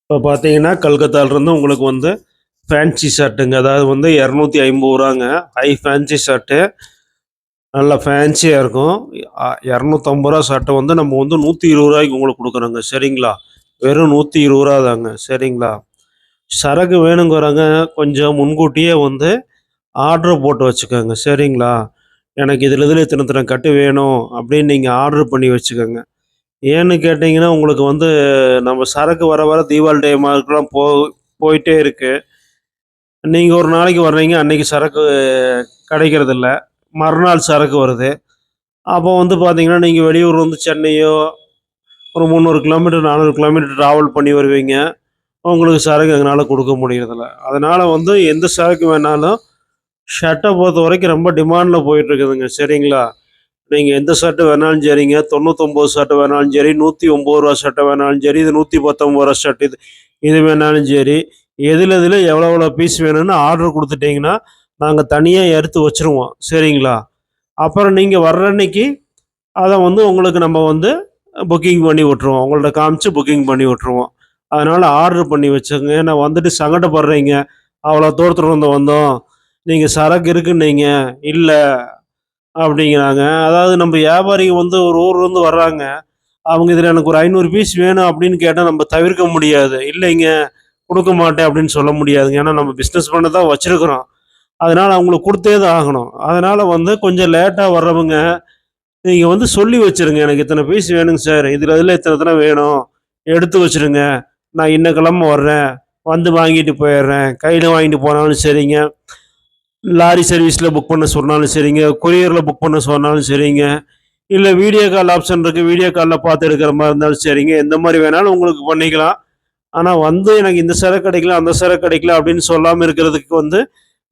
இப்போ பார்த்தீங்கன்னா, கல்கத்தாவிலேருந்து உங்களுக்கு வந்து ஃபேன்சி ஷர்ட்டுங்க. அதாவது வந்து ரூ. 250 ஹை ஃபேன்சி ஷர்ட்டு. நல்லா ஃபேன்சியா இருக்கும். ரூ. 250 ஷர்ட்ட வந்து நம்ம வந்து ரூ. 120க்கு உங்களுக்கு குடுக்குறோங்க. சரிங்களா? வெறும் ரூ. 120 தாங்க. சரிங்களா? சரக்கு வேணுங்கிறவங்க கொஞ்சம் முன்கூட்டியே வந்து ஆர்டர் போட்டு வச்சுக்கோங்க. சரிங்களா? எனக்கு இதில இதில இத்தன இத்தன கட்டு வேணும் அப்படின்னு நீங்க ஆர்டர் பண்ணி வச்சுக்கோங்க. ஏன்னு கேட்டீங்கன்னா, உங்களுக்கு வந்து நம்ம சரக்கு வர வர தீபாவளி டைமாருக்குலாம் போயிட்டே இருக்கு. நீங்க ஒரு நாளைக்கு வர்றீங்க, அன்னைக்கு சரக்கு கிடைக்கிறதில்ல. மறுநாள் சரக்கு வருது. அப்போ வந்து பார்த்தீங்கன்னா, நீங்க வெளியூர் வந்து சென்னையோ, ஒரு 300 கிலோமீட்டர், 400 கிலோமீட்டர் டிராவல் பண்ணி வருவீங்க. உங்களுக்கு சரக்கு எங்கனால குடுக்க முடியறதில்ல. அதனால வந்து எந்த சரக்கு வேணாலும் ஷர்ட்ட பொறுத்தவரைக்கும் ரொம்ப டிமாண்ட்ல போயிட்டுருக்குதுங்க. சரிங்களா? நீங்க எந்த ஷர்ட் வேணாலும் சரிங்க. 99 ஷர்ட் வேணாலும் சரி, ரூ. 109 ஷர்ட் வேணாலும் சரி, இது ரூ. 119 ஷர்ட் இது இது வேணாலும் சரி, எதுல எதுல எவ்வளோ எவ்வளோ பீஸ் வேணும்னு ஆர்டர் குடுத்துட்டீங்கன்னா, நாங்க தனியா எடுத்து வச்சுருவோம். சரிங்களா? அப்புறம் நீங்க வர்ற அன்னைக்கு, அத வந்து உங்களுக்கு நம்ம வந்து புக்கிங் பண்ணி விட்டுருவோம். உங்கள்ட்ட காமிச்சு புக்கிங் பண்ணி விட்டுருவோம். அதனால ஆர்டர் பண்ணி வச்சுக்கங்க. ஏன்னா வந்துட்டு சங்கடப்படுறீங்க. அவ்வளோ தூரத்துலருந்து வந்தோம். நீங்க சரக்கு இருக்குன்னீங்க. இல்ல அப்படிங்கிறாங்க. அதாவது நம்ம வியாபாரிங்க வந்து ஒரு ஊர்லேருந்து வர்றாங்க. அவங்க இதில எனக்கு ஒரு 500 பீஸ் வேணும் அப்படின்னு கேட்டா நம்ம தவிர்க்க முடியாது. இல்லைங்க, குடுக்க மாட்டேன் அப்படின்னு சொல்ல முடியாதுங்க. ஏன்னா நம்ம பிசினஸ் பண்ண தான் வச்சிருக்கிறோம். அதனால அவங்களுக்கு குடுத்தே தான் ஆகணும். அதனால வந்து கொஞ்சம் லேட்டா வர்றவங்க, நீங்க வந்து சொல்லி வச்சுருங்க. எனக்கு இத்தன பீஸ் வேணுங்க சார். இதில இதில இத்தன இத்தன வேணும். எடுத்து வச்சுருங்க. நான் இன்ன கிழம வர்றேன். வந்து வாங்கிட்டு போயிர்றேன். கையில வாங்கிட்டு போனாலும் சரிங்க. லாரி சர்வீஸ்ல புக் பண்ண சொன்னாலும் சரிங்க, கொரியர்ல புக் பண்ண சொன்னாலும் சரிங்க, இல்ல வீடியோ கால் ஆப்ஷன் இருக்கு. வீடியோ கால்ல பார்த்து எடுக்கிற மாரி இருந்தாலும் சரிங்க. எந்த மாரி வேணாலும் உங்களுக்கு பண்ணிக்கலாம். ஆனா வந்து எனக்கு இந்த சரக்கு கிடைக்கல, அந்த சரக்கு கிடைக்கல அப்படின்னு சொல்லாம இருக்கிறதுக்கு வந்து,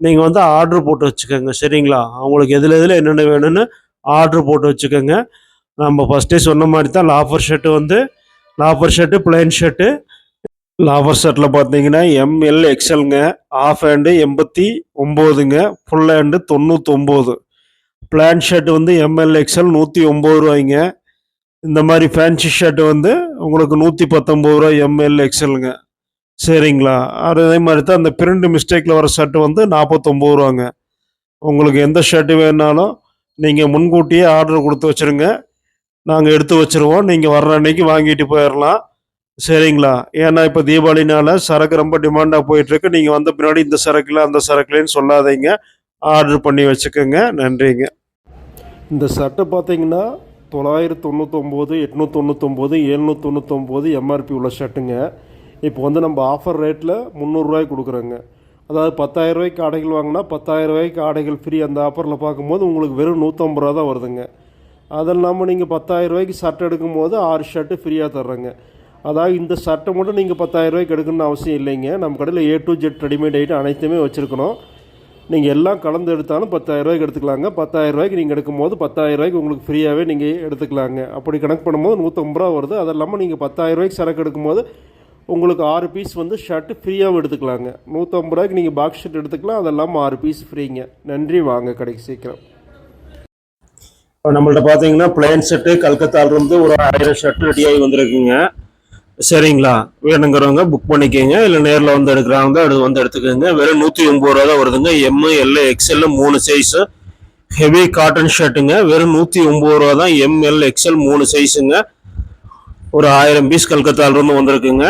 நீங்க வந்து ஆர்டர் போட்டு வச்சுக்கோங்க. சரிங்களா? அவங்களுக்கு எதுல எதுல என்னென்ன வேணும்னு ஆர்டர் போட்டு வச்சுக்கோங்க. நம்ம ஃபர்ஸ்ட்டே சொன்ன மாரி தான் லாஃபர் ஷர்ட் வந்து loafer shirt, plain shirt loafer ஷர்ட்ல பார்த்தீங்கன்னா, எம்எல், எக்ஸ்எல்ங்க. ஹாஃப் ஹேண்டு 89ங்க. Full hand 99. பிளான் ஷர்ட் வந்து எம்எல், எக்ஸ்எல் ரூ. 109ங்க. இந்த மாரி ஃபேன்சி ஷர்ட் வந்து உங்களுக்கு ரூ. 119 எம்எல், எக்ஸ்எல்ங்க. சரிங்களா? அதே மாரி தான் அந்த பிரிண்ட் மிஸ்டேக்ல வர ஷர்ட் வந்து ரூ. 49ங்க. உங்களுக்கு எந்த ஷர்ட் வேணுனாலும் நீங்க முன்கூட்டியே ஆர்டர் குடுத்து வச்சுருங்க. நாங்க எடுத்து வச்சுருவோம். நீங்க வர்ற அன்னைக்கு வாங்கிட்டு போயிரலாம். சரிங்களா? ஏன்னா இப்ப தீபாவளினால சரக்கு ரொம்ப டிமாண்டா போயிட்டுருக்கு. நீங்க வந்த பின்னாடி இந்த சரக்கு இல்ல, அந்த சரக்கு இல்லன்னு சொல்லாதீங்க. ஆர்டர் பண்ணி வச்சுக்கங்க. நன்றிங்க. இந்த சட்டை பார்த்தீங்கன்னா, 999, 899, 799 எம்ஆர்பி உள்ள ஷர்ட்டுங்க. இப்போ வந்து நம்ம ஆஃபர் ரேட்டில் ரூ. 300 குடுக்குறோங்க. அதாவது ரூ. 10,000 ஆடைகள் வாங்குனா, ரூ. 10,000 ஆடைகள் ஃப்ரீ. அந்த ஆஃபரில பார்க்கும்போது உங்களுக்கு வெறும் ரூ. 150 தான் வருதுங்க. அது இல்லாமல் நீங்கள் ரூ. 10,000 ஷர்ட் எடுக்கும்போது 6 ஷர்ட்டு ஃப்ரீயாக தர்றேங்க. அதாவது இந்த ஷர்ட்டை மட்டும் நீங்கள் ரூ. 10,000 எடுக்கணும்னு அவசியம் இல்லைங்க. நம்ம கடையில் A to Z readymade item அனைத்துமே வச்சுருக்கணும். நீங்கள் எல்லாம் கலந்து எடுத்தாலும் ரூ. 10,000 எடுத்துக்கலாங்க. ரூ. 10,000 நீங்கள் எடுக்கும்போது ரூ. 10,000 உங்களுக்கு ஃப்ரீயாகவே நீங்கள் எடுத்துக்கலாங்க. அப்படி கணக்கு பண்ணும்போது ரூ. 150 வருது. அது இல்லாமல் நீங்கள் ரூ. 10,000 சரக்கு எடுக்கும்போது உங்களுக்கு 6 பீஸ் வந்து ஷர்ட்டு ஃப்ரீயாகவும் எடுத்துக்கலாங்க. ரூ. 150 நீங்கள் பாக்ஸ் ஷர்ட் எடுத்துக்கலாம். அது இல்லாமல் 6 பீஸ் ஃப்ரீங்க. நன்றி. வாங்க கடைக்கு சீக்கிரம். இப்போ நம்மள்ட்ட பார்த்தீங்கன்னா பிளேன் ஷர்ட்டு கல்கத்தாவிலேருந்து ஒரு 1000 ஷர்ட் ரெடியாகி வந்திருக்குங்க. சரிங்களா? வேணுங்கிறவங்க புக் பண்ணிக்கோங்க. இல்லை நேரில் வந்து எடுக்கிறவங்க வந்து எடுத்துக்கோங்க. வெறும் ரூ. 180 தான் வருதுங்க. M, L, XL 3 size. Heavy cotton ஷர்ட்டுங்க. வெறும் ரூ. 180 தான். எம், எல், எக்ஸ்எல் 3 சைஸுங்க. ஒரு 1000 பீஸ் கல்கத்தாவிலேருந்து வந்திருக்குங்க.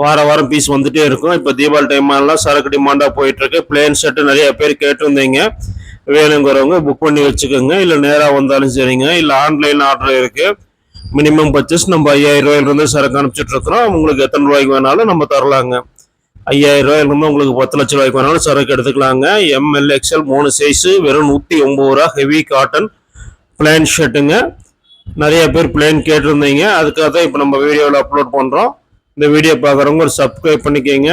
வார வாரம் பீஸ் வந்துட்டே இருக்கும். இப்போ தீபாவளி டைம்லாம் சரக்கு டிமாண்டாக போயிட்டுருக்கு. பிளேன் ஷர்ட்டு நிறைய பேர் கேட்டிருந்தீங்க. வேணுங்கிறவங்க புக் பண்ணி வச்சுக்கோங்க. இல்லை நேராக வந்தாலும் சரிங்க. இல்லை ஆன்லைன் ஆர்டர் இருக்குது. மினிமம் பர்ச்சேஸ் நம்ம 5,000 சரக்கு அனுப்பிச்சிட்டு இருக்கிறோம். உங்களுக்கு எத்தனை ரூபாய்க்கு வேணாலும் நம்ம தரலாங்க. 5,000 உங்களுக்கு 10 லட்ச ரூபாய்க்கு வேணாலும் சரக்கு எடுத்துக்கலாங்க. ML, XL 3 size. வெறும் ரூ. 180 ஹெவி காட்டன் பிளேன் ஷர்ட்டுங்க. நிறைய பேர் பிளேன் கேட்டிருந்தீங்க. அதுக்காக தான் இப்போ நம்ம வீடியோவில் அப்லோட் பண்ணுறோம். இந்த வீடியோ பார்க்குறவங்க ஒரு சப்ஸ்கிரைப் பண்ணிக்கோங்க.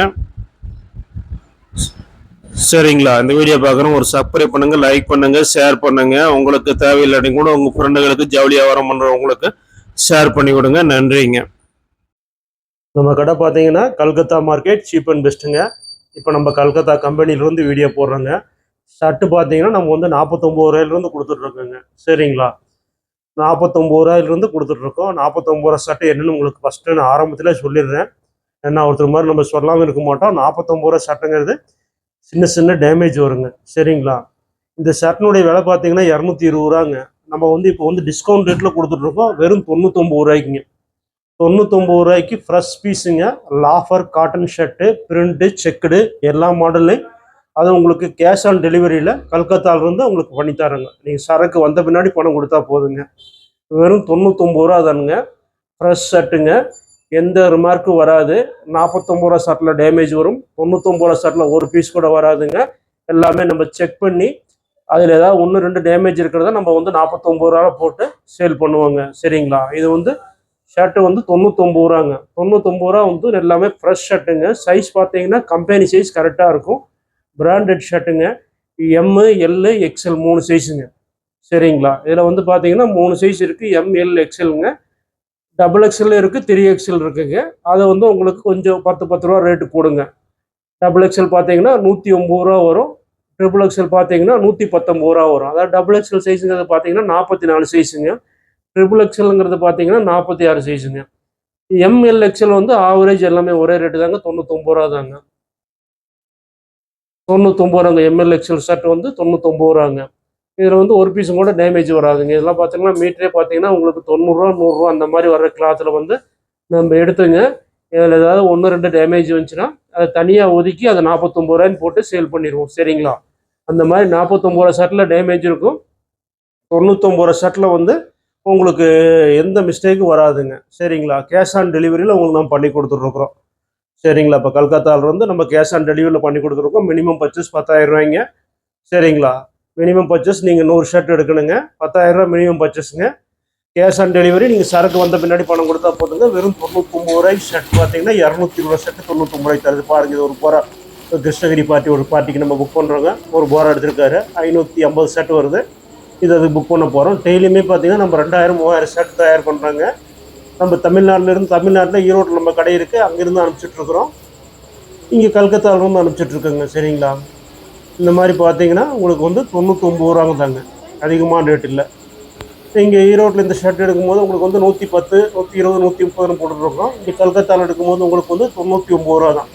சரிங்களா? இந்த வீடியோ பார்க்குறவங்க ஒரு சப்ஸ்கிரைப் பண்ணுங்க, லைக் பண்ணுங்க, ஷேர் பண்ணுங்க. உங்களுக்கு தேவையில்லாட்டி கூட உங்க ஃப்ரெண்டுகளுக்கு ஜவுளி வியாபாரம் பண்றவங்களுக்கு ஷேர் பண்ணி விடுங்க. நன்றிங்க. நம்ம கடை பார்த்தீங்கன்னா கல்கத்தா மார்க்கெட் சீப் அண்ட் பெஸ்ட்டுங்க. இப்போ நம்ம கல்கத்தா கம்பெனிலேருந்து வீடியோ போடுறோங்க. ஷர்ட்டு பார்த்தீங்கன்னா நம்ம வந்து 49 கொடுத்துட்ருக்கோங்க. சரிங்களா? 49 கொடுத்துட்ருக்கோம். 49 ஷர்ட்டு என்னன்னு உங்களுக்கு ஃபஸ்ட்டு நான் ஆரம்பத்தில் சொல்லிடுறேன். ஏன்னா ஒருத்தர் மாதிரி நம்ம சொல்லாமல் இருக்க மாட்டோம். 49 ரூபா ஷர்ட்டுங்கிறது சின்ன சின்ன டேமேஜ் வருங்க. சரிங்களா? இந்த ஷர்ட்னுடைய விலை பார்த்தீங்கன்னா 220 ரூபாங்க. நம்ம வந்து இப்போ வந்து டிஸ்கவுண்ட் ரேட்டில் கொடுத்துட்ருக்கோம். வெறும் 99 ரூபாய்க்குங்க. 99 ரூபாய்க்கு ஃப்ரெஷ் பீஸுங்க. Loafer cotton shirt, print, checked எல்லா மாடலு. அது உங்களுக்கு கேஷ் ஆன் டெலிவரியில் கல்கத்தாவிலேருந்து உங்களுக்கு பண்ணித்தரேங்க. நீங்கள் சரக்கு வந்த பின்னாடி பணம் கொடுத்தா போதுங்க. வெறும் 99 ரூபா தானுங்க. ஃப்ரெஷ் ஷர்ட்டுங்க. எந்த ரிமார்க்கும் வராது. 49 ரூபா ஷர்ட்டில் டேமேஜ் வரும். 99 ரூபா ஷர்ட்டில் ஒரு பீஸ் கூட வராதுங்க. எல்லாமே நம்ம செக் பண்ணி அதில் ஏதாவது 1-2 டேமேஜ் இருக்கிறத நம்ம வந்து 49 ரூபா போட்டு சேல் பண்ணுவோங்க. சரிங்களா? இது வந்து ஷர்ட்டு வந்து 99 ரூபாங்க. 99 ரூபா வந்து எல்லாமே ஃப்ரெஷ் ஷர்ட்டுங்க. சைஸ் பார்த்தீங்கன்னா கம்பெனி சைஸ் கரெக்டாக இருக்கும். பிராண்டட் ஷர்ட்டுங்க. எம்மு, எல்லு, எக்ஸ்எல் 3 சைஸுங்க. சரிங்களா? இதில் வந்து பார்த்தீங்கன்னா 3 சைஸ் இருக்குது. எம்எல், எக்ஸ்எல்ங்க. டபுள் எக்ஸ்எல் இருக்குது, 3XL இருக்குங்க. அதை வந்து உங்களுக்கு கொஞ்சம் 10 ரூபா ரேட்டு கொடுங்க. டபுள் எக்ஸ்எல் பார்த்தீங்கன்னா 109 ரூபா வரும். ட்ரிபிள் எக்ஸ்எல் பார்த்தீங்கன்னா 119 ரூபா வரும். அதாவது டபுள் எக்ஸ்எல் சைஸுங்கிறது பார்த்தீங்கன்னா 44 சைஸுங்க. ட்ரிபிள் எக்ஸ்எல்ங்கிறது பார்த்தீங்கன்னா 46 சைஸுங்க. எம்எல், எக்ஸ்எல் வந்து ஆவரேஜ் எல்லாமே ஒரே ரேட்டு தாங்க. 99 ரூபா தாங்க. 99 ரூபாங்க. எம்எல், எக்ஸ்எல் ஷர்ட் வந்து 99 ரூபாங்க. இதில் வந்து ஒரு பீஸும் கூட டேமேஜ் வராதுங்க. இதெல்லாம் பார்த்தீங்கன்னா மீட்டரே பார்த்தீங்கன்னா உங்களுக்கு 90 ரூபா 100 ரூபா அந்த மாதிரி வர்ற கிளாத்தில் வந்து நம்ம எடுத்துங்க. இதில் ஏதாவது 1-2 டேமேஜ் வந்துச்சுன்னா அதை தனியாக ஒதுக்கி அதை 49 ரூபாய்ன்னு போட்டு சேல் பண்ணிடுவோம். சரிங்களா? அந்த மாதிரி 49 ரூபா ஷர்ட்டில் டேமேஜ் இருக்கும். 99 ரூபா ஷர்ட்டில் வந்து உங்களுக்கு எந்த மிஸ்டேக்கும் வராதுங்க. சரிங்களா? கேஷ் ஆன் டெலிவரியில் உங்களுக்கு நம்ம பண்ணி கொடுத்துட்ருக்குறோம். சரிங்களா? இப்போ கல்கத்தாவிலேருந்து நம்ம கேஷ் ஆன் டெலிவரியில் பண்ணி கொடுத்துருக்கோம். மினிமம் பர்ச்சேஸ் 10,000 ரூபாய்ங்க. சரிங்களா? மினிமம் பர்ச்சேஸ் நீங்கள் 100 ஷர்ட் எடுக்கணுங்க. 10,000 ரூபா மினிமம் பர்ச்சேஸுங்க. கேஷ் ஆன் டெலிவரி நீங்கள் சரக்கு வந்த பின்னாடி பணம் கொடுத்தா போதுங்க. வெறும் 99 ரூபாய்க்கு ஷர்ட் பார்த்தீங்கன்னா 220 ஷர்ட்டு 99 ரூபாய்க்கு தருது. பாருங்கள், இது ஒரு போரா கிருஷ்ணகிரி ஒரு பார்ட்டிக்கு நம்ம புக் பண்ணுறோங்க. ஒரு போரா எடுத்திருக்காரு. 550 ஷர்ட் வருது. இது அதுக்கு புக் பண்ண போகிறோம். டெய்லியுமே பார்த்தீங்கன்னா நம்ம 2000-3000 ஷர்ட் தயார் பண்ணுறாங்க. நம்ம தமிழ்நாட்டில் ஈரோட்டில் நம்ம கடை இருக்குது. அங்கேருந்து அனுப்பிச்சிட்ருக்குறோம். இங்கே கல்கத்தாவிலேருந்து அனுப்பிச்சிட்ருக்கோங்க. சரிங்களா? இந்த மாதிரி பார்த்தீங்கன்னா உங்களுக்கு வந்து 99 ரூபாங்க தாங்க. அதிகமான ரேட் இல்லை. இங்கே ஈரோட்டில் இந்த ஷர்ட் எடுக்கும்போது உங்களுக்கு வந்து 110, 120, 130 போட்டுட்ருக்கோம். இங்கே கல்கத்தாவில் எடுக்கும்போது உங்களுக்கு வந்து 99 ரூபா தான்.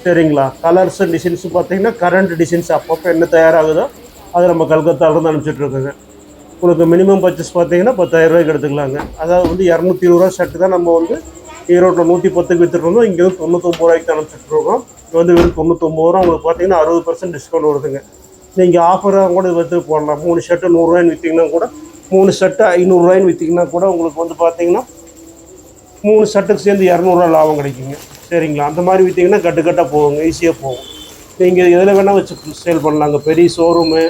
சரிங்களா? கலர்ஸ் டிசைன்ஸு பார்த்தீங்கன்னா கரண்ட் டிசைன்ஸ் அப்பப்போ என்ன தயாராகுதோ அதை நம்ம கல்கத்தாவிலேருந்து அனுப்பிச்சிட்ருக்கோங்க. உங்களுக்கு மினிமம் பர்ச்சேஸ் பார்த்தீங்கன்னா 10,000 ரூபாய்க்கு எடுத்துக்கலாங்க. அதாவது வந்து 220 ரூபா ஷர்ட்டு தான் நம்ம வந்து ஈரோட்டில் 110க்கு விற்றுட்ருந்தோம். இங்கே வந்து 99 ரூபாய்க்கு தான் அனுப்பிச்சிட்ருக்கோம். இது வந்து வெறும் 99 ரூபா. உங்களுக்கு பார்த்தீங்கன்னா 60% டிஸ்கவுண்ட் வருதுங்க. நீங்கள் ஆஃபராக கூட வந்து போடலாம். 3 ஷர்ட்டு 100 ரூபாய்ன்னு விற்றீங்கன்னா கூட, 3 ஷர்ட்டு 500 ரூபாய்ன்னு விற்றீங்கன்னா கூட உங்களுக்கு வந்து பார்த்தீங்கன்னா 3 ஷர்ட்டுக்கு சேர்ந்து 200 ரூபா லாபம் கிடைக்குங்க. சரிங்களா? அந்த மாதிரி விற்றீங்கன்னா கட்டுக்கட்டாக போகுங்க. ஈஸியாக போகும். நீங்கள் எதில் வேணால் வச்சு சேல் பண்ணலாங்க. பெரிய ஷோரூமு,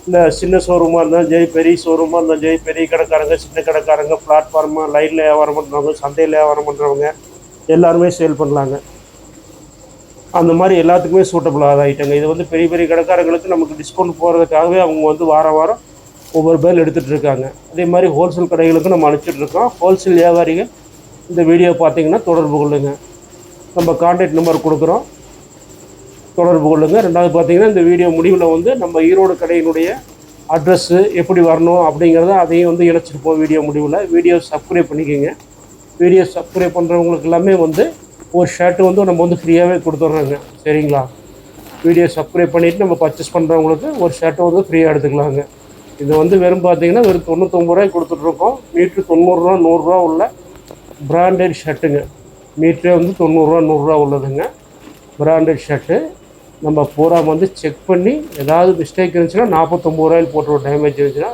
இந்த சின்ன ஷோரூமாக இருந்தாலும் பெரிய ஷோரூமாக இருந்தாலும் பெரிய கடைக்காரங்க, சின்ன கடைக்காரங்க, பிளாட்ஃபார்மாக லைனில் வியாபாரம் பண்ணுறவங்க, சந்தையில் வியாபாரம் பண்ணுறவங்க எல்லாருமே சேல் பண்ணலாங்க. அந்த மாதிரி எல்லாத்துக்குமே சூட்டபுளாக ஆகிட்டாங்க. இது வந்து பெரிய பெரிய கடைக்காரங்களுக்கு நமக்கு டிஸ்கவுண்ட் போகிறதுக்காகவே அவங்க வந்து வாரம் ஒவ்வொரு பேர் எடுத்துகிட்டு இருக்காங்க. அதே மாதிரி ஹோல்சேல் கடைகளுக்கும் நம்ம அனுப்பிச்சிட்ருக்கோம். ஹோல்சேல் வியாபாரிகள் இந்த வீடியோ பார்த்தீங்கன்னா தொடர்பு கொள்ளுங்க. நம்ம கான்டாக்ட் நம்பர் கொடுக்குறோம், தொடர்பு கொள்ளுங்க. ரெண்டாவது பார்த்தீங்கன்னா இந்த வீடியோ முடிவில் வந்து நம்ம ஈரோடு கடையினுடைய அட்ரஸ்ஸு எப்படி வரணும் அப்படிங்கிறத அதையும் வந்து இணைச்சிருப்போம் வீடியோ முடிவில். வீடியோ சப்ஸ்கிரைப் பண்ணிக்கோங்க. வீடியோ சப்ஸ்கிரைப் பண்ணுறவங்களுக்கு எல்லாமே வந்து ஒரு ஷர்ட்டு வந்து நம்ம வந்து ஃப்ரீயாகவே கொடுத்துட்றோங்க. சரிங்களா? வீடியோ சப்ஸ்கிரைப் பண்ணிவிட்டு நம்ம பர்ச்சேஸ் பண்ணுறவங்களுக்கு ஒரு ஷர்ட்டை வந்து ஃப்ரீயாக எடுத்துக்கலாங்க. இது வந்து வெறும் பார்த்தீங்கன்னா வெறும் 99 ரூபாய்க்கு கொடுத்துட்ருக்கோம். மீட்ரு 90 ரூபா 100 ரூபா உள்ள பிராண்டட் ஷர்ட்டுங்க. மீட்டரே வந்து 90 ரூபா 100 ரூபா உள்ளதுங்க. பிராண்டட் ஷர்ட்டு நம்ம பூரா வந்து செக் பண்ணி ஏதாவது மிஸ்டேக் இருந்துச்சுன்னா 49 ரூபாயில் போட்டுருவோம். டேமேஜ் இருந்துச்சுன்னா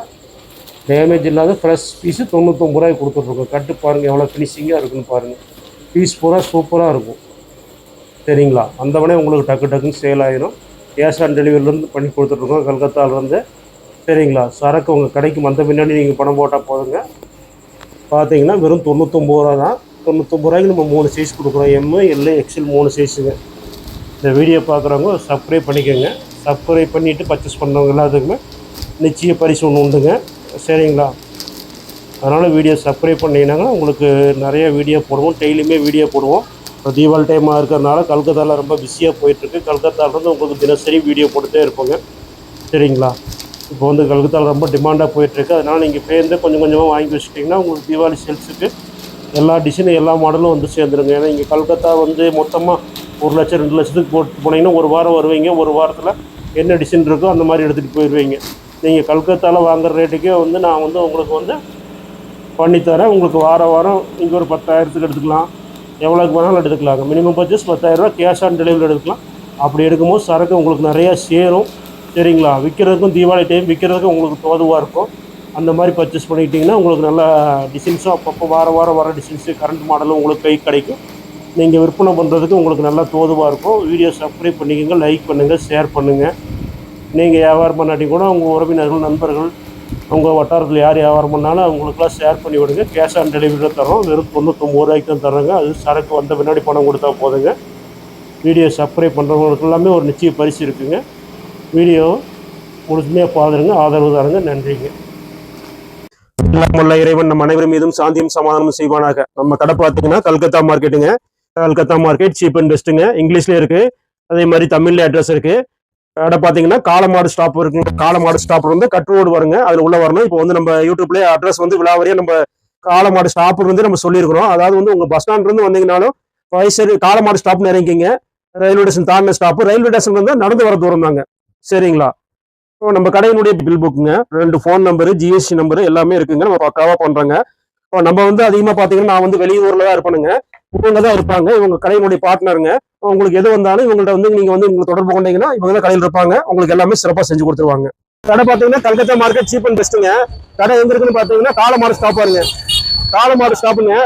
டேமேஜ் இல்லாத ஃப்ரெஷ் பீஸு 99 ரூபாய்க்கு கொடுத்துட்ருக்கோம். கட்டு பாருங்கள் எவ்வளோ ஃபினிஷிங்காக இருக்குன்னு பாருங்கள். பீஸ் பூரா சூப்பராக இருக்கும். சரிங்களா? வந்தவொடனே உங்களுக்கு டக்குன்னு சேல் ஆகிடும். கேஷ் ஆன் டெலிவரிலேருந்து பண்ணி கொடுத்துட்ருக்கோம் கல்கத்தாவிலேருந்து. சரிங்களா? சரக்கு உங்கள் கடைக்கு வந்த பின்னாடி நீங்கள் பணம் போட்டால் போதுங்க. பார்த்தீங்கன்னா வெறும் 99 ரூபா தான். 99 ரூபாய்க்கு நம்ம 3 சைஸ் கொடுக்குறோம். எம்மு, எல்லு, எக்ஸ்எல் 3 சைஸுங்க. இந்த வீடியோ பார்க்குறவங்க சப்ஸ்கிரைப் பண்ணிக்கோங்க. சப்ஸ்கிரைப் பண்ணிவிட்டு பர்ச்சேஸ் பண்ணுறவங்க எல்லாத்துக்குமே நிச்சய பரிசு ஒன்று உண்டுங்க. சரிங்களா? அதனால் வீடியோ சப்ஸ்கிரைப் பண்ணிங்கன்னாங்க உங்களுக்கு நிறைய வீடியோ போடுவோம். டெய்லியுமே வீடியோ போடுவோம். இப்போ தீபாவளி டைமாக இருக்கிறதுனால கல்கத்தாவில் ரொம்ப பிஸியாக போயிட்டுருக்கு. கல்கத்தாவிலேருந்து உங்களுக்கு தினசரி வீடியோ போட்டுகிட்டே இருப்போங்க. சரிங்களா? இப்போ வந்து கல்கத்தாவில் ரொம்ப டிமாண்டாக போயிட்டுருக்கு. அதனால் நீங்கள் பேருந்து கொஞ்சம் கொஞ்சமாக வாங்கி வச்சுட்டிங்கன்னா உங்களுக்கு தீபாவளி சேல்ஸுக்கு எல்லா டிசைனும் எல்லா மாடலும் வந்து சேர்ந்துருங்க. ஏன்னா இங்கே கல்கத்தா வந்து மொத்தமாக 1 லட்சம் 2 லட்சத்துக்கு போட்டு போனீங்கன்னா ஒரு வாரம் வருவீங்க. ஒரு வாரத்தில் என்ன டிசைன் இருக்கோ அந்த மாதிரி எடுத்துகிட்டு போயிடுவீங்க. நீங்கள் கல்கத்தாவில் வாங்குற ரேட்டுக்கே வந்து நான் வந்து உங்களுக்கு வந்து பண்ணித்தரேன். உங்களுக்கு வாரம் இங்கே ஒரு 10,000த்துக்கு எடுத்துக்கலாம், எவ்வளோக்கு வேணாலும் எடுத்துக்கலாங்க. Minimum purchase 10,000 cash on delivery எடுத்துக்கலாம். அப்படி எடுக்கும்போது சரக்கு உங்களுக்கு நிறையா சேரும். சரிங்களா? விற்கிறதுக்கும் தீபாவளி டைம் விற்கிறதுக்கும் உங்களுக்கு தோதுவாக இருக்கும். அந்த மாதிரி பர்ச்சேஸ் பண்ணிக்கிட்டிங்கன்னா உங்களுக்கு நல்லா டிசைன்ஸும் அப்பப்போ வாரம் வர டிசைன்ஸு கரண்ட் மாடலும் உங்களுக்கு கை கிடைக்கும். நீங்கள் விற்பனை பண்ணுறதுக்கு உங்களுக்கு நல்லா தோதுவாக இருக்கும். வீடியோ சப்ஸ்கிரைப் பண்ணிக்கோங்க, லைக் பண்ணுங்கள், ஷேர் பண்ணுங்கள். நீங்கள் வியாபாரம் பண்ணாட்டி கூட உங்கள் உறவினர்கள், நண்பர்கள், உங்கள் வட்டாரத்தில் யார் வியாபாரம் பண்ணாலும் அவங்களுக்குலாம் ஷேர் பண்ணி விடுங்க. கேஷ் ஆன் டெலிவரியில் தரோம். வெறும் 99 ரூபாய்க்கு தான் தரோங்க. அது சரக்கு வந்த பின்னாடி பணம் கொடுத்தா போதுங்க. வீடியோ சப்ஸ்கிரைப் பண்ணுறவங்களுக்கு எல்லாமே ஒரு நிச்சய பரிசு இருக்குங்க. வீடியோ முழுமையாக பாருங்க, ஆதரவு தாருங்க. நன்றிங்க. எல்லாம் இறைவன் நம் அனைவரும் மீதும் சாந்தியும் சமாதானமும் செய்வானாக. நம்ம கடை பார்த்தீங்கன்னா கல்கத்தா மார்க்கெட்டுங்க. கல்கத்தா மார்க்கெட் சீப் அண்ட் பெஸ்ட்டுங்க. இங்கிலீஷ்லேயே இருக்கு, அதே மாதிரி தமிழ்ல அட்ரஸ் இருக்கு. கடை பார்த்தீங்கன்னா காலமாடு ஸ்டாப் இருக்குங்க. காலமாடு ஸ்டாப் வந்து கட் ரோடு வருங்க, அதில் உள்ள வரணும். இப்போ வந்து நம்ம யூடியூப்லேயே அட்ரஸ் வந்து விழாவரியா நம்ம காலமாடு ஸ்டாப் வந்து நம்ம சொல்லியிருக்கிறோம். அதாவது வந்து உங்க பஸ் ஸ்டாண்ட் இருந்து வந்தீங்கன்னாலும் வயசு காலமாடு ஸ்டாப்னு இறங்கிங்க. ரயில்வே ஸ்டேஷன் தாண்டின ஸ்டாப். ரயில்வே ஸ்டேஷன் வந்து நடந்து வர தூரம் தாங்க. சரிங்களா? நம்ம கடையினுடைய பில் புக்குங்க, 2 ஃபோன் நம்பரு, ஜிஎஸ்டி நம்பரு எல்லாமே இருக்குங்க. நம்ம பக்காவா பண்றோங்க. நம்ம வந்து அதிகமா பாத்தீங்கன்னா நான் வந்து வெளியூர்ல தான் இருப்பேனுங்க. இவங்க தான் இருப்பாங்க. இவங்க கடையினுடைய பார்ட்னருங்க. உங்களுக்கு எது வந்தாலும் இவங்கள்ட்ட வந்து நீங்க வந்து உங்களுக்கு தொடர்பு கொண்டீங்கன்னா இவங்க தான் கடையில் இருப்பாங்க. உங்களுக்கு எல்லாமே சிறப்பா செஞ்சு கொடுத்துருவாங்க. கடை பாத்தீங்கன்னா கல்கத்தா மார்க்கெட் சீப் அண்ட் பெஸ்ட்டுங்க. கடை எங்க இருக்குன்னு பாத்தீங்கன்னா காலமாடு ஸ்டாப் பாருங்க. காலமாடு ஸ்டாப்புங்க.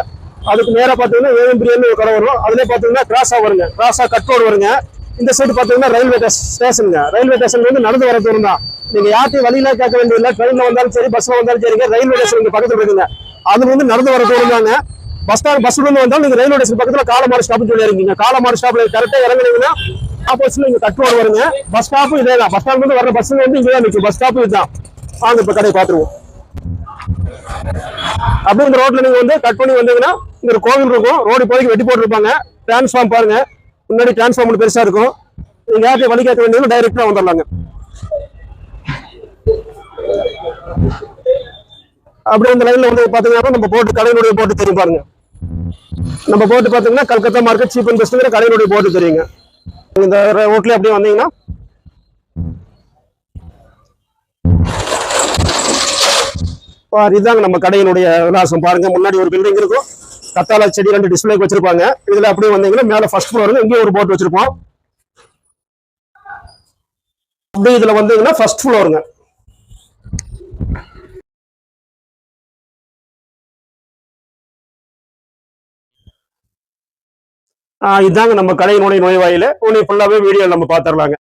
அதுக்கு நேரா பாத்தீங்கன்னா ஏஎம் பிரியாணி ஒரு கடை வரும். அதுல பாத்தீங்கன்னா கிராஸா வருங்க. கிராஸா கட் ரோடு வருங்க. இந்த சைடு பாத்தீங்கன்னா ரயில்வே ஸ்டேஷனுங்க. ரயில்வே ஸ்டேஷன் வந்து நடந்து வர தூரம் தான். நீங்க யார்ட்டையும் வழியில கேட்க வேண்டியதில்லை. ட்ரெயின்ல வந்தாலும் சரி, பஸ்ல வந்தாலும் சரிங்க. ரயில்வே ஸ்டேஷன் இங்க பக்கத்துல இருக்குங்க. அது வந்து நடந்து வர தூரம் தாங்க. பஸ்ல இருந்து வந்தாலும் நீங்க ரயில்வே ஸ்டேஷன் பக்கத்துல காலமாடு ஸ்டாப்னு சொல்லி இருக்கீங்க. காலமாடு ஸ்டாப்ல கரெக்டா இறங்குனீங்கன்னா ஆப்போசிட்ல இங்க கட் ரோடு வருங்க. பஸ் ஸ்டாப்பும் இதே தான். பஸ் ஸ்டாண்ட் வந்து வர பஸ் வந்து இங்கதான் நிற்கும். பஸ் ஸ்டாப்பும் இதுதான். வாங்க இப்ப கடையை பாத்துருவோம். அப்படியே இந்த ரோட்ல நீங்க வந்து கட் பண்ணி வந்தீங்கன்னா இங்க ஒரு கோவில் இருக்கும். ரோடு இப்போதைக்கு வெட்டி போட்டுருப்பாங்க. டிரான்ஸ்ஃபார்ம் பாருங்க, முன்னாடி டிரான்ஸ்ஃபார்ம் பெருசா இருக்கும். நீங்க யார்கிட்ட வழி கேட்க வேண்டியது டைரக்டா வந்துடலாங்க. அப்படியே இந்த லைன்ல வந்து பாத்தீங்கன்னா நம்ம போட்டு கடையினுடைய போட்டு தெரியும் பாருங்க. நம்ம போட்டு பாத்தீங்கன்னா கல்கத்தா மார்க்கெட் சீப் அண்ட் பெஸ்ட்ங்கிற கடையினுடைய போட்டு தெரியுங்க. இந்த ரோட்ல அப்படியே வந்தீங்கன்னா இதுதாங்க நம்ம கடையினுடைய விலாசம். பாருங்க, முன்னாடி ஒரு பில்டிங் இருக்கும். கத்தாழை செடி 2 டிஸ்பிளேக்கு வச்சிருப்பாங்க. இதுல அப்படியே வந்தீங்கன்னா மேல ஃபர்ஸ்ட் ஃப்ளோர் இங்கேயும் ஒரு போட்டு வச்சிருப்போம். அப்படியே இதுல வந்தீங்கன்னா ஃபர்ஸ்ட் ஃப்ளோருங்க. இதாங்க நம்ம கடையினுடைய நுழைவாயில. உன்னை ஃபுல்லாவே வீடியோ நம்ம பாத்துரலாங்க.